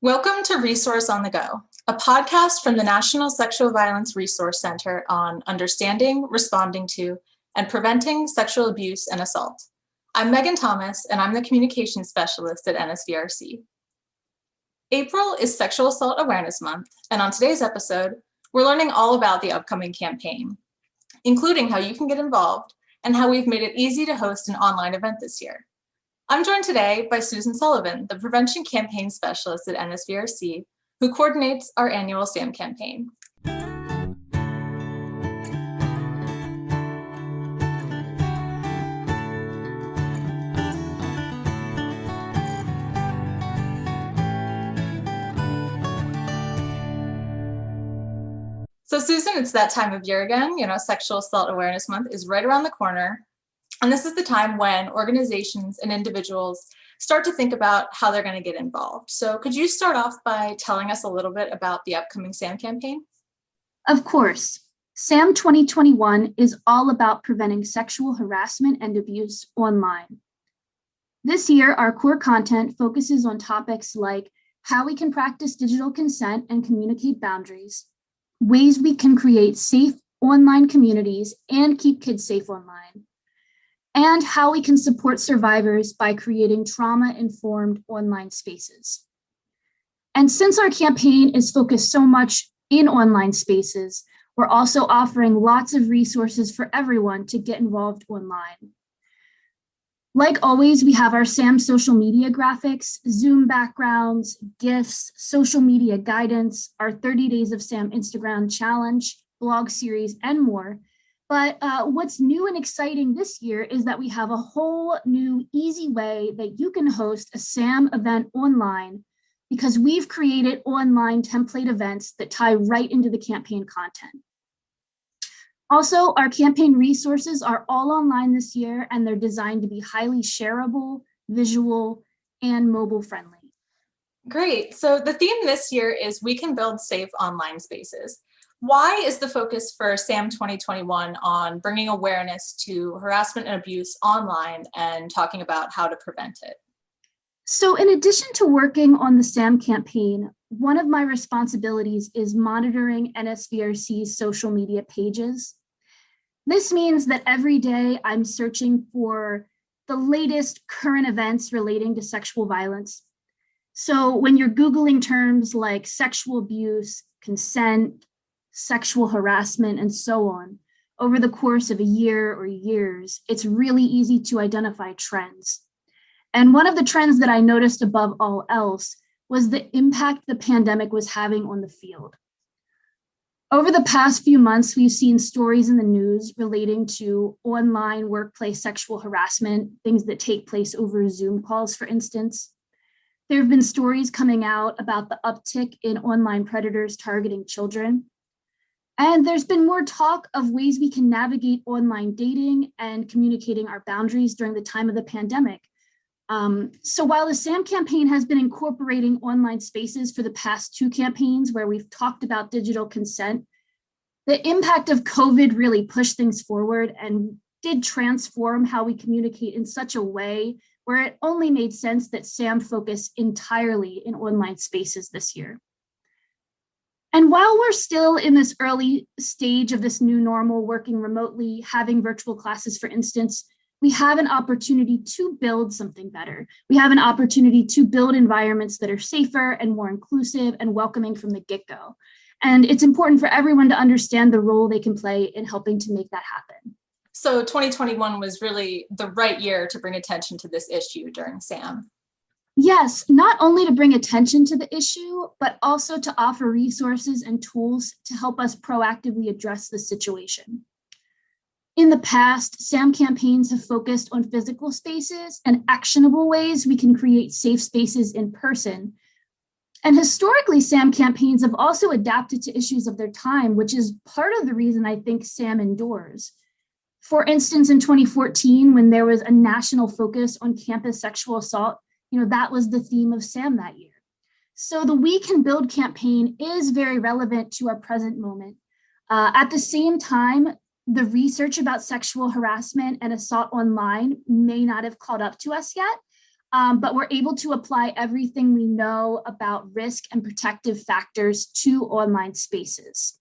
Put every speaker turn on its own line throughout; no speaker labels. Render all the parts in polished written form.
Welcome to Resource on the Go, a podcast from the National Sexual Violence Resource Center on understanding, responding to, and preventing sexual abuse and assault. I'm Megan Thomas, and I'm the Communications Specialist at NSVRC. April is Sexual Assault Awareness Month, and on today's episode, we're learning all about the upcoming campaign, including how you can get involved and how we've made it easy to host an online event this year. I'm joined today by Susan Sullivan, the Prevention Campaign Specialist at NSVRC, who coordinates our annual SAAM campaign. So Susan, it's that time of year again. Sexual Assault Awareness Month is right around the corner. And this is the time when organizations and individuals start to think about how they're going to get involved. So could you start off by telling us a little bit about the upcoming SAAM campaign?
Of course. SAAM 2021 is all about preventing sexual harassment and abuse online. This year, our core content focuses on topics like how we can practice digital consent and communicate boundaries, ways we can create safe online communities and keep kids safe online, and how we can support survivors by creating trauma-informed online spaces. And since our campaign is focused so much in online spaces, we're also offering lots of resources for everyone to get involved online. Like always, we have our SAAM social media graphics, Zoom backgrounds, GIFs, social media guidance, our 30 Days of SAAM Instagram challenge, blog series, and more. But what's new and exciting this year is that we have a whole new easy way that you can host a SAAM event online because we've created online template events that tie right into the campaign content. Also, our campaign resources are all online this year, and they're designed to be highly shareable, visual, and mobile friendly.
Great. So the theme this year is We Can Build Safe Online Spaces. Why is the focus for SAAM 2021 on bringing awareness to harassment and abuse online and talking about how to prevent it?
So in addition to working on the SAAM campaign, one of my responsibilities is monitoring NSVRC's social media pages. This means that every day I'm searching for the latest current events relating to sexual violence. So when you're Googling terms like sexual abuse, consent, sexual harassment, and so on, over the course of a year or years, it's really easy to identify trends. And one of the trends that I noticed above all else was the impact the pandemic was having on the field. Over the past few months, we've seen stories in the news relating to online workplace sexual harassment, things that take place over Zoom calls, for instance. There have been stories coming out about the uptick in online predators targeting children. And there's been more talk of ways we can navigate online dating and communicating our boundaries during the time of the pandemic. So while the SAAM campaign has been incorporating online spaces for the past two campaigns where we've talked about digital consent, the impact of COVID really pushed things forward and did transform how we communicate in such a way where it only made sense that SAAM focus entirely in online spaces this year. And while we're still in this early stage of this new normal, working remotely, having virtual classes, for instance, we have an opportunity to build something better. We have an opportunity to build environments that are safer and more inclusive and welcoming from the get-go. And it's important for everyone to understand the role they can play in helping to make that happen.
So 2021 was really the right year to bring attention to this issue during SAAM.
Yes, not only to bring attention to the issue, but also to offer resources and tools to help us proactively address the situation. In the past, SAAM campaigns have focused on physical spaces and actionable ways we can create safe spaces in person. And historically, SAAM campaigns have also adapted to issues of their time, which is part of the reason I think SAAM endures. For instance, in 2014, when there was a national focus on campus sexual assault, that was the theme of SAAM that year. So the We Can Build campaign is very relevant to our present moment. At the same time, the research about sexual harassment and assault online may not have caught up to us yet. but we're able to apply everything we know about risk and protective factors to online spaces.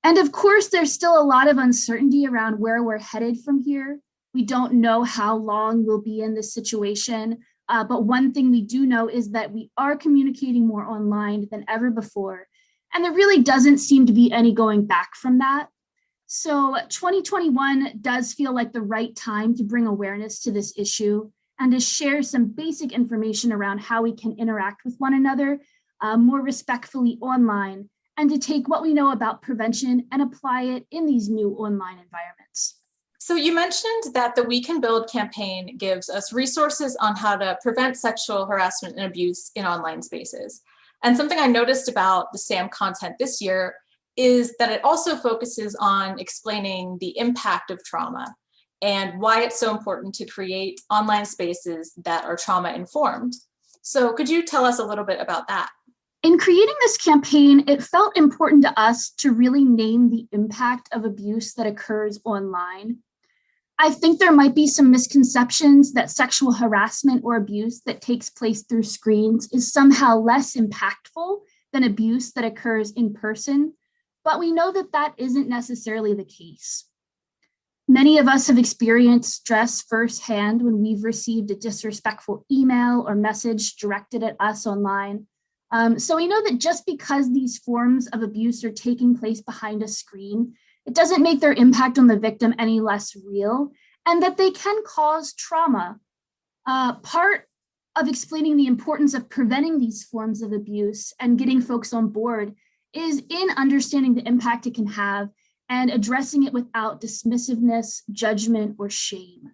And of course, there's still a lot of uncertainty around where we're headed from here. We don't know how long we'll be in this situation, but one thing we do know is that we are communicating more online than ever before, and there really doesn't seem to be any going back from that. So 2021 does feel like the right time to bring awareness to this issue and to share some basic information around how we can interact with one another more respectfully online, and to take what we know about prevention and apply it in these new online environments.
So you mentioned that the We Can Build campaign gives us resources on how to prevent sexual harassment and abuse in online spaces. And something I noticed about the SAAM content this year is that it also focuses on explaining the impact of trauma and why it's so important to create online spaces that are trauma-informed. So could you tell us a little bit about that?
In creating this campaign, it felt important to us to really name the impact of abuse that occurs online. I think there might be some misconceptions that sexual harassment or abuse that takes place through screens is somehow less impactful than abuse that occurs in person, but we know that that isn't necessarily the case. Many of us have experienced stress firsthand when we've received a disrespectful email or message directed at us online. So we know that just because these forms of abuse are taking place behind a screen, it doesn't make their impact on the victim any less real, and that they can cause trauma. Part of explaining the importance of preventing these forms of abuse and getting folks on board is in understanding the impact it can have and addressing it without dismissiveness, judgment, or shame.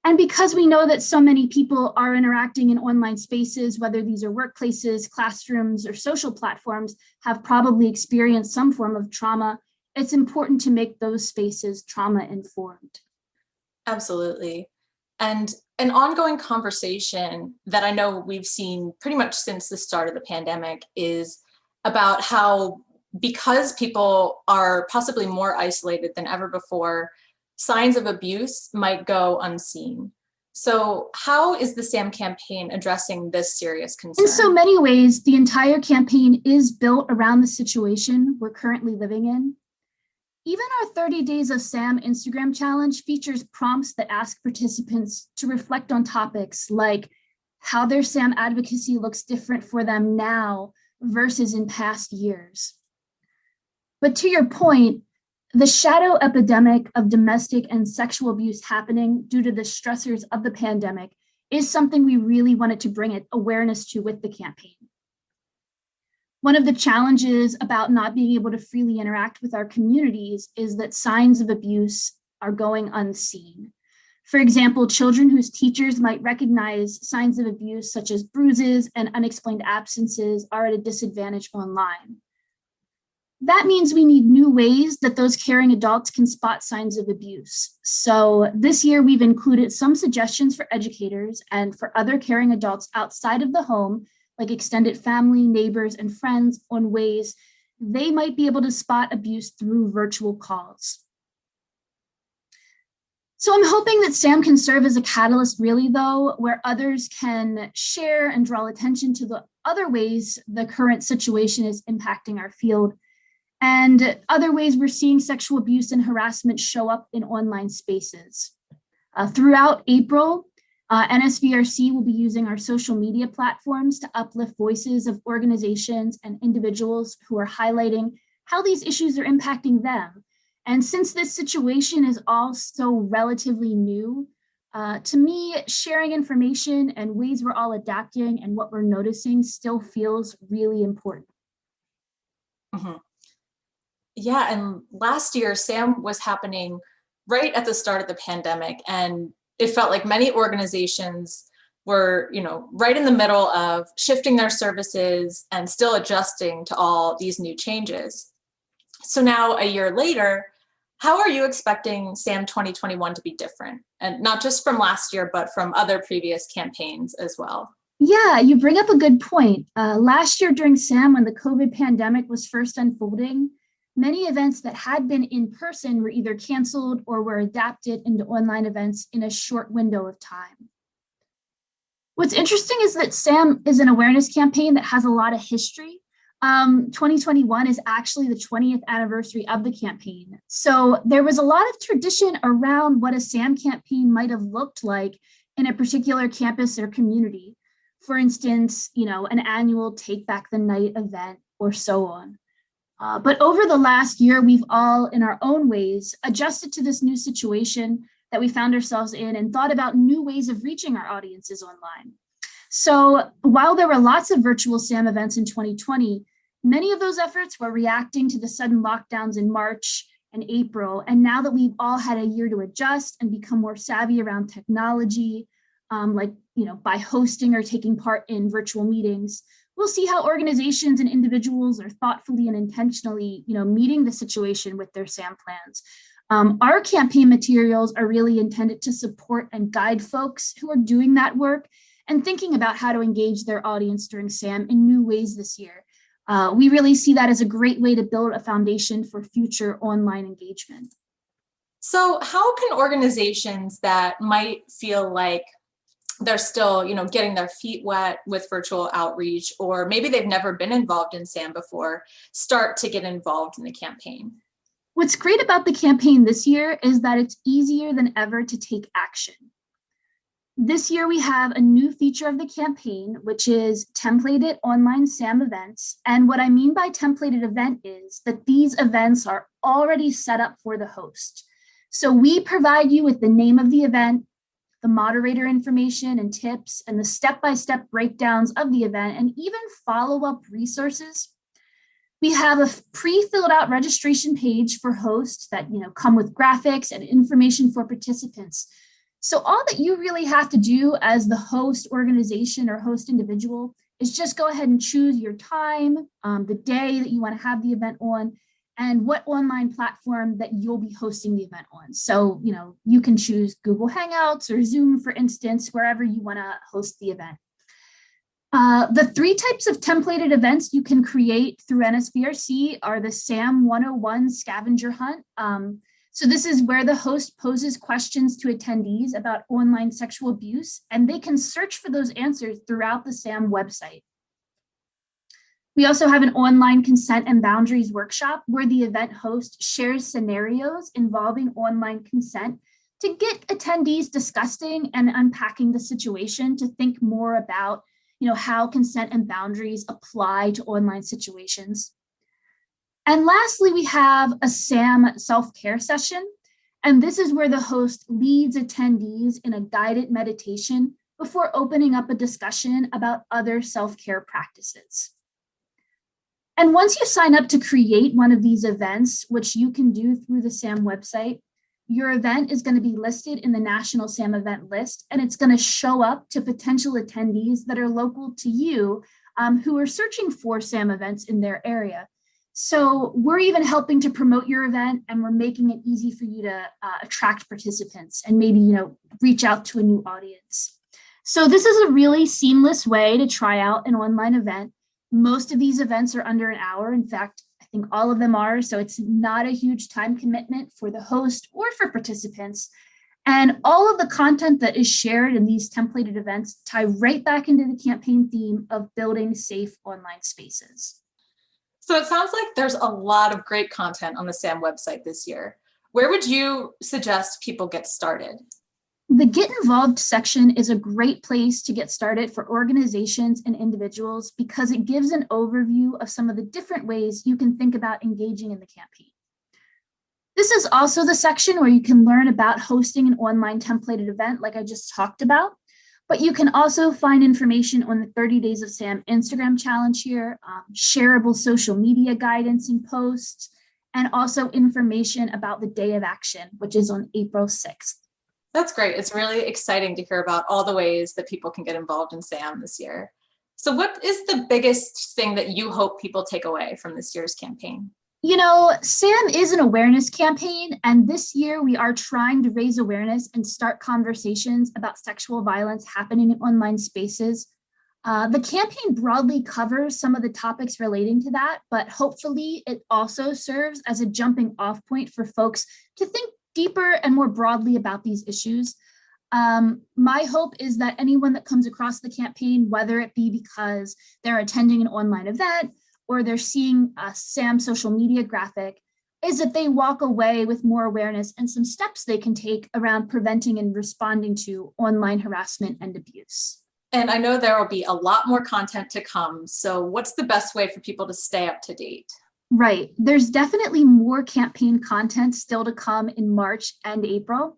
And because we know that so many people are interacting in online spaces, whether these are workplaces, classrooms, or social platforms, have probably experienced some form of trauma, it's important to make those spaces trauma-informed.
Absolutely. And an ongoing conversation that I know we've seen pretty much since the start of the pandemic is about how, because people are possibly more isolated than ever before, signs of abuse might go unseen. So how is the SAAM campaign addressing this serious concern?
In so many ways, the entire campaign is built around the situation we're currently living in. Even our 30 Days of SAAM Instagram challenge features prompts that ask participants to reflect on topics like how their SAAM advocacy looks different for them now versus in past years. But to your point, the shadow epidemic of domestic and sexual abuse happening due to the stressors of the pandemic is something we really wanted to bring awareness to with the campaign. One of the challenges about not being able to freely interact with our communities is that signs of abuse are going unseen. For example, children whose teachers might recognize signs of abuse, such as bruises and unexplained absences, are at a disadvantage online. That means we need new ways that those caring adults can spot signs of abuse. So this year, we've included some suggestions for educators and for other caring adults outside of the home, like extended family, neighbors, and friends, on ways they might be able to spot abuse through virtual calls. So I'm hoping that SAAM can serve as a catalyst, really, though, where others can share and draw attention to the other ways the current situation is impacting our field, and other ways we're seeing sexual abuse and harassment show up in online spaces. Throughout April, NSVRC will be using our social media platforms to uplift voices of organizations and individuals who are highlighting how these issues are impacting them. And since this situation is all so relatively new, to me, sharing information and ways we're all adapting and what we're noticing still feels really important.
Mm-hmm. Yeah, and last year, SAAM was happening right at the start of the pandemic, and it felt like many organizations were, right in the middle of shifting their services and still adjusting to all these new changes. So now, a year later, how are you expecting SAAM 2021 to be different? And not just from last year, but from other previous campaigns as well.
Yeah, you bring up a good point. Last year during SAAM, when the COVID pandemic was first unfolding, many events that had been in person were either canceled or were adapted into online events in a short window of time. What's interesting is that SAAM is an awareness campaign that has a lot of history. 2021 is actually the 20th anniversary of the campaign. So there was a lot of tradition around what a SAAM campaign might have looked like in a particular campus or community. For instance, an annual Take Back the Night event or so on. But over the last year, we've all, in our own ways, adjusted to this new situation that we found ourselves in and thought about new ways of reaching our audiences online. So while there were lots of virtual SAAM events in 2020, many of those efforts were reacting to the sudden lockdowns in March and April. And now that we've all had a year to adjust and become more savvy around technology, by hosting or taking part in virtual meetings, we'll see how organizations and individuals are thoughtfully and intentionally, meeting the situation with their SAAM plans. Our campaign materials are really intended to support and guide folks who are doing that work and thinking about how to engage their audience during SAAM in new ways this year. We really see that as a great way to build a foundation for future online engagement.
So how can organizations that might feel like they're still, getting their feet wet with virtual outreach, or maybe they've never been involved in SAAM before, start to get involved in the campaign?
What's great about the campaign this year is that it's easier than ever to take action. This year, we have a new feature of the campaign, which is templated online SAAM events. And what I mean by templated event is that these events are already set up for the host. So we provide you with the name of the event, the moderator information and tips, and the step-by-step breakdowns of the event, and even follow-up resources. We have a pre-filled out registration page for hosts that come with graphics and information for participants. So all that you really have to do as the host organization or host individual is just go ahead and choose your time, the day that you want to have the event on, and what online platform that you'll be hosting the event on. So, you can choose Google Hangouts or Zoom, for instance, wherever you want to host the event. The 3 types of templated events you can create through NSVRC are the SAAM 101 scavenger hunt. So this is where the host poses questions to attendees about online sexual abuse, and they can search for those answers throughout the SAAM website. We also have an online consent and boundaries workshop where the event host shares scenarios involving online consent to get attendees discussing and unpacking the situation to think more about, how consent and boundaries apply to online situations. And lastly, we have a SAAM self-care session. And this is where the host leads attendees in a guided meditation before opening up a discussion about other self-care practices. And once you sign up to create one of these events, which you can do through the SAAM website, your event is going to be listed in the National SAAM event list, and it's going to show up to potential attendees that are local to you who are searching for SAAM events in their area. So we're even helping to promote your event, and we're making it easy for you to attract participants and maybe, reach out to a new audience. So this is a really seamless way to try out an online event. Most of these events are under an hour. In fact, I think all of them are. So it's not a huge time commitment for the host or for participants. And all of the content that is shared in these templated events tie right back into the campaign theme of building safe online spaces.
So it sounds like there's a lot of great content on the SAAM website this year. Where would you suggest people get started?
The Get Involved section is a great place to get started for organizations and individuals because it gives an overview of some of the different ways you can think about engaging in the campaign. This is also the section where you can learn about hosting an online templated event like I just talked about, but you can also find information on the 30 Days of SAAM Instagram challenge here, shareable social media guidance and posts, and also information about the Day of Action, which is on April 6th.
That's great. It's really exciting to hear about all the ways that people can get involved in SAAM this year. So what is the biggest thing that you hope people take away from this year's campaign?
SAAM is an awareness campaign, and this year we are trying to raise awareness and start conversations about sexual violence happening in online spaces. The campaign broadly covers some of the topics relating to that, but hopefully it also serves as a jumping off point for folks to think deeper and more broadly about these issues. My hope is that anyone that comes across the campaign, whether it be because they're attending an online event or they're seeing a SAAM social media graphic, is that they walk away with more awareness and some steps they can take around preventing and responding to online harassment and abuse.
And I know there will be a lot more content to come. So what's the best way for people to stay up to date?
Right. There's definitely more campaign content still to come in March and April.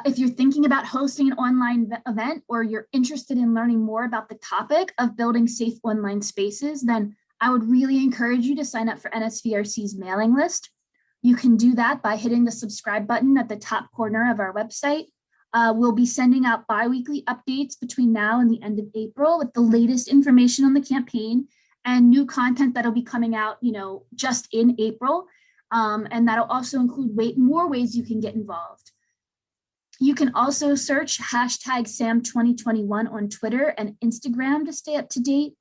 If you're thinking about hosting an online event or you're interested in learning more about the topic of building safe online spaces, then I would really encourage you to sign up for NSVRC's mailing list. You can do that by hitting the subscribe button at the top corner of our website. We'll be sending out bi-weekly updates between now and the end of April with the latest information on the campaign and new content that'll be coming out, just in April. And that'll also include more ways you can get involved. You can also search hashtag SAAM2021 on Twitter and Instagram to stay up to date.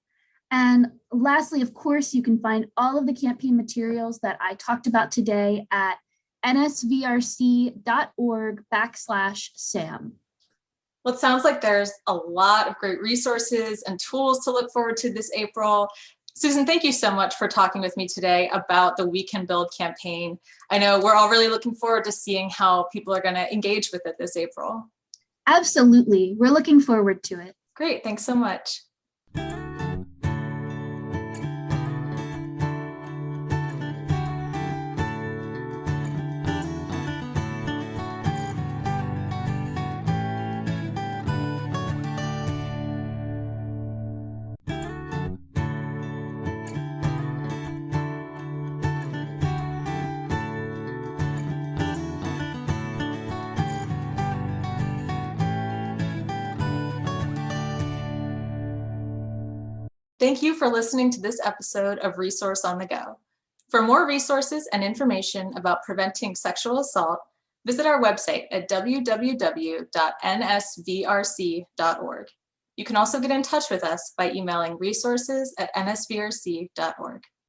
And lastly, of course, you can find all of the campaign materials that I talked about today at nsvrc.org/SAAM.
Well, it sounds like there's a lot of great resources and tools to look forward to this April. Susan, thank you so much for talking with me today about the We Can Build campaign. I know we're all really looking forward to seeing how people are going to engage with it this April.
Absolutely. We're looking forward to it.
Great. Thanks so much. Thank you for listening to this episode of Resource on the Go. For more resources and information about preventing sexual assault, visit our website at www.nsvrc.org. You can also get in touch with us by emailing resources@nsvrc.org.